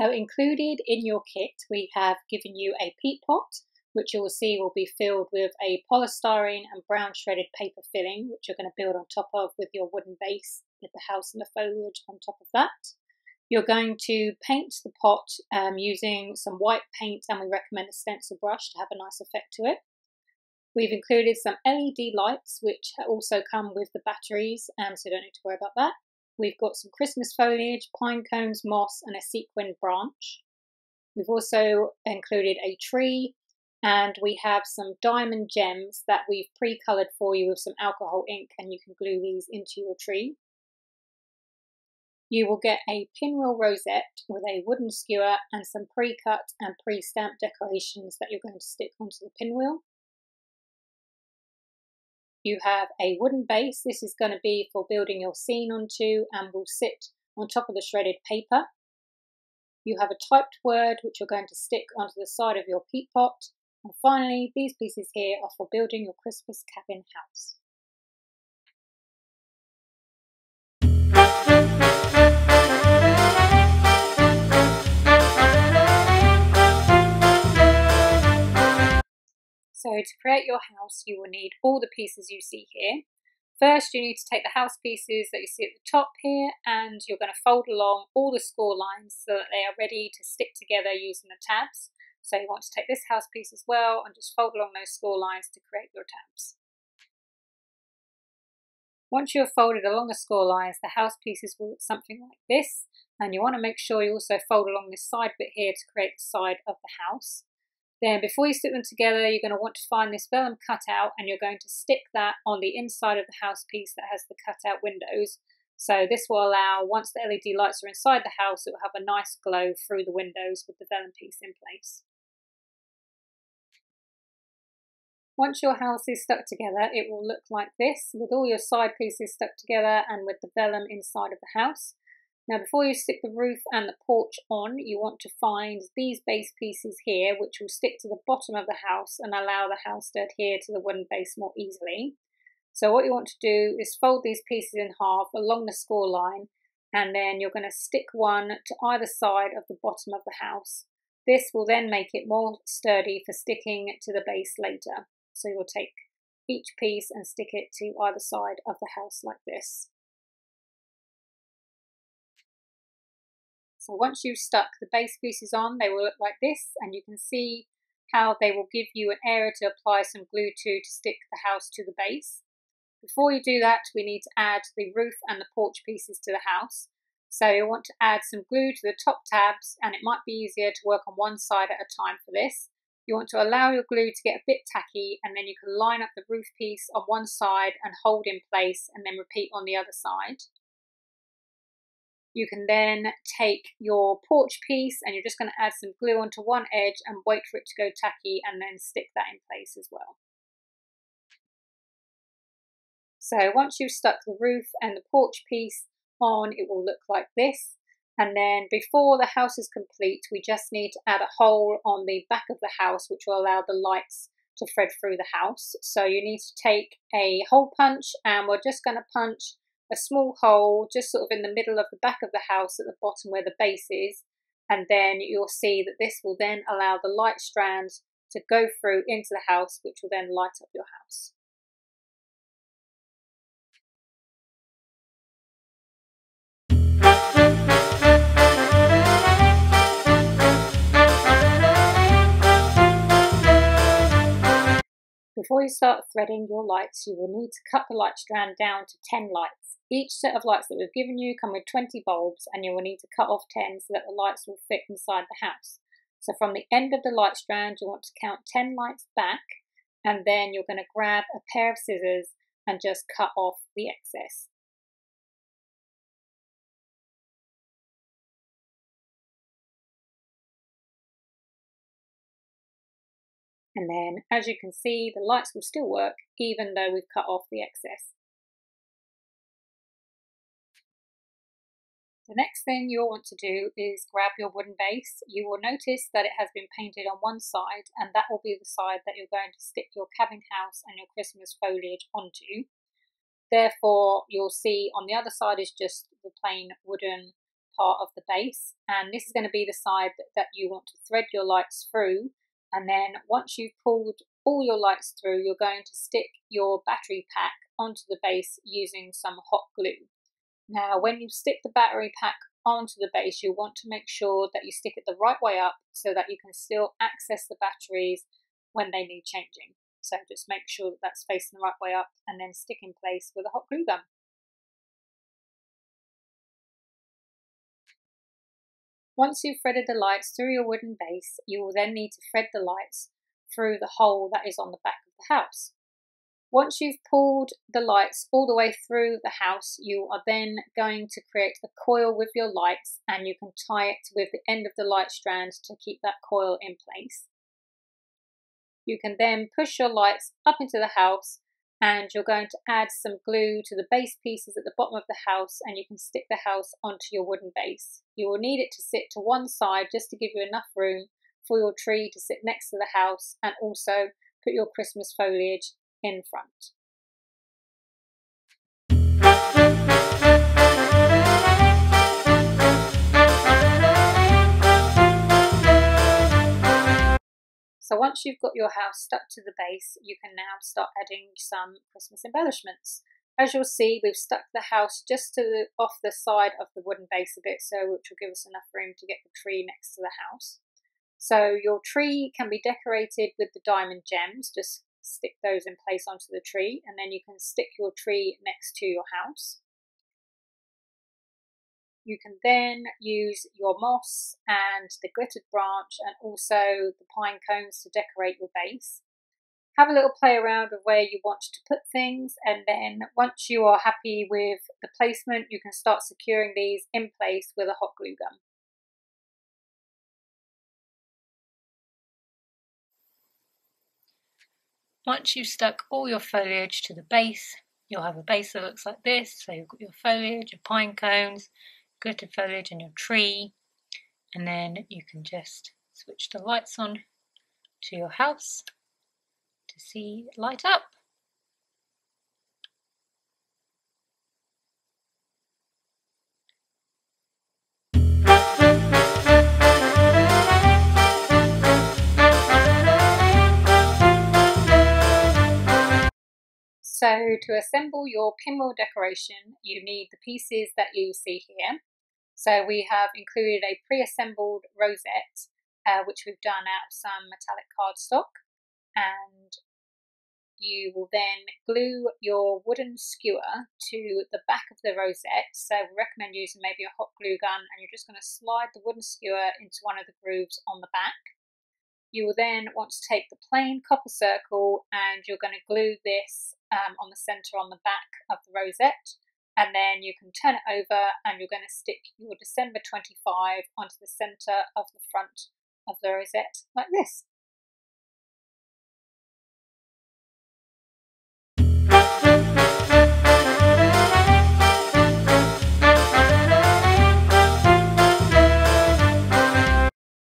So included in your kit, we have given you a peat pot, which you will see will be filled with a polystyrene and brown shredded paper filling, which you're going to build on top of with your wooden base with the house and the foliage on top of that. You're going to paint the pot using some white paint, and we recommend a stencil brush to have a nice effect to it. We've included some LED lights, which also come with the batteries, so you don't need to worry about that. We've got some Christmas foliage, pine cones, moss, and a sequin branch. We've also included a tree, and we have some diamond gems that we've pre-coloured for you with some alcohol ink, and you can glue these into your tree. You will get a pinwheel rosette with a wooden skewer and some pre-cut and pre-stamped decorations that you're going to stick onto the pinwheel. You have a wooden base. This is going to be for building your scene onto and will sit on top of the shredded paper. You have a typed word which you're going to stick onto the side of your peat pot. And finally, these pieces here are for building your Christmas cabin house. So to create your house, you will need all the pieces you see here. First, you need to take the house pieces that you see at the top here, and you're going to fold along all the score lines so that they are ready to stick together using the tabs. So you want to take this house piece as well and just fold along those score lines to create your tabs. Once you have folded along the score lines, the house pieces will look something like this, and you want to make sure you also fold along this side bit here to create the side of the house. Then before you stick them together, you're going to want to find this vellum cutout, and you're going to stick that on the inside of the house piece that has the cutout windows. So this will allow, once the LED lights are inside the house, it will have a nice glow through the windows with the vellum piece in place. Once your house is stuck together, it will look like this, with all your side pieces stuck together and with the vellum inside of the house. Now before you stick the roof and the porch on, you want to find these base pieces here, which will stick to the bottom of the house and allow the house to adhere to the wooden base more easily. So what you want to do is fold these pieces in half along the score line, and then you're going to stick one to either side of the bottom of the house. This will then make it more sturdy for sticking to the base later. So you'll take each piece and stick it to either side of the house like this. So once you've stuck the base pieces on, they will look like this, and you can see how they will give you an area to apply some glue to stick the house to the base. Before you do that, we need to add the roof and the porch pieces to the house. So you want to add some glue to the top tabs, and it might be easier to work on one side at a time for this. You want to allow your glue to get a bit tacky, and then you can line up the roof piece on one side and hold in place, and then repeat on the other side. You can then take your porch piece, and you're just going to add some glue onto one edge and wait for it to go tacky, and then stick that in place as well. So once you've stuck the roof and the porch piece on, it will look like this. And then before the house is complete, we just need to add a hole on the back of the house, which will allow the lights to thread through the house. So you need to take a hole punch, and we're just going to punch a small hole just sort of in the middle of the back of the house at the bottom where the base is, and then you'll see that this will then allow the light strands to go through into the house, which will then light up your house. Before you start threading your lights, you will need to cut the light strand down to 10 lights. Each set of lights that we've given you come with 20 bulbs, and you will need to cut off 10 so that the lights will fit inside the house. So from the end of the light strand, you want to count 10 lights back, and then you're going to grab a pair of scissors and just cut off the excess. And then, as you can see, the lights will still work even though we've cut off the excess. The next thing you'll want to do is grab your wooden base. You will notice that it has been painted on one side, and that will be the side that you're going to stick your cabin house and your Christmas foliage onto. Therefore, you'll see on the other side is just the plain wooden part of the base, and this is going to be the side that you want to thread your lights through. And then once you've pulled all your lights through, you're going to stick your battery pack onto the base using some hot glue. Now when you stick the battery pack onto the base, you want to make sure that you stick it the right way up so that you can still access the batteries when they need changing. So just make sure that that's facing the right way up and then stick in place with a hot glue gun. Once you've threaded the lights through your wooden base, you will then need to thread the lights through the hole that is on the back of the house. Once you've pulled the lights all the way through the house, you are then going to create a coil with your lights, and you can tie it with the end of the light strand to keep that coil in place. You can then push your lights up into the house, and you're going to add some glue to the base pieces at the bottom of the house, and you can stick the house onto your wooden base. You will need it to sit to one side just to give you enough room for your tree to sit next to the house, and also put your Christmas foliage in front. So once you've got your house stuck to the base, you can now start adding some Christmas embellishments. As you'll see, we've stuck the house just off the side of the wooden base a bit, which will give us enough room to get the tree next to the house. So your tree can be decorated with the diamond gems. Just stick those in place onto the tree, and then you can stick your tree next to your house. You can then use your moss and the glittered branch and also the pine cones to decorate your base. Have a little play around with where you want to put things, and then once you are happy with the placement, you can start securing these in place with a hot glue gun. Once you've stuck all your foliage to the base, you'll have a base that looks like this. So you've got your foliage, your pine cones, glittered foliage and your tree, and then you can just switch the lights on to your house to see it light up. So to assemble your pinwheel decoration, you need the pieces that you see here. So we have included a pre-assembled rosette, which we've done out of some metallic cardstock, and you will then glue your wooden skewer to the back of the rosette. So we recommend using maybe a hot glue gun, and you're just going to slide the wooden skewer into one of the grooves on the back. You will then want to take the plain copper circle, and you're going to glue this on the centre on the back of the rosette, and then you can turn it over and you're going to stick your December 25 onto the centre of the front of the rosette like this.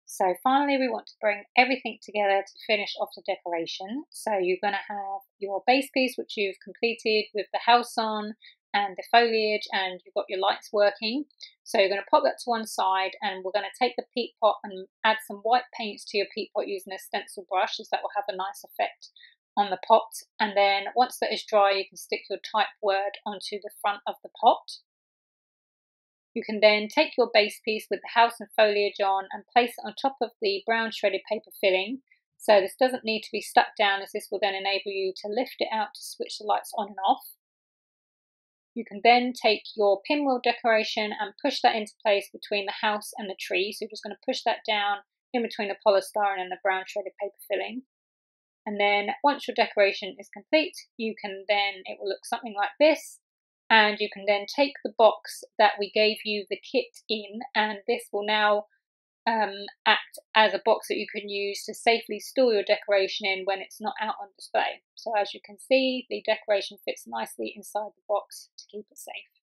So finally we want to bring everything together to finish off the decoration. So you're going to have your base piece which you've completed with the house on and the foliage, and you've got your lights working. So you're going to pop that to one side, and we're going to take the peat pot and add some white paints to your peat pot using a stencil brush, as that will have a nice effect on the pot. And then once that is dry, you can stick your typed word onto the front of the pot. You can then take your base piece with the house and foliage on and place it on top of the brown shredded paper filling. So this doesn't need to be stuck down, as this will then enable you to lift it out to switch the lights on and off. You can then take your pinwheel decoration and push that into place between the house and the tree. So you're just going to push that down in between the polystyrene and the brown shredded paper filling. And then once your decoration is complete, it will look something like this. And you can then take the box that we gave you the kit in, and this will now act as a box that you can use to safely store your decoration in when it's not out on display. So as you can see, the decoration fits nicely inside the box to keep it safe.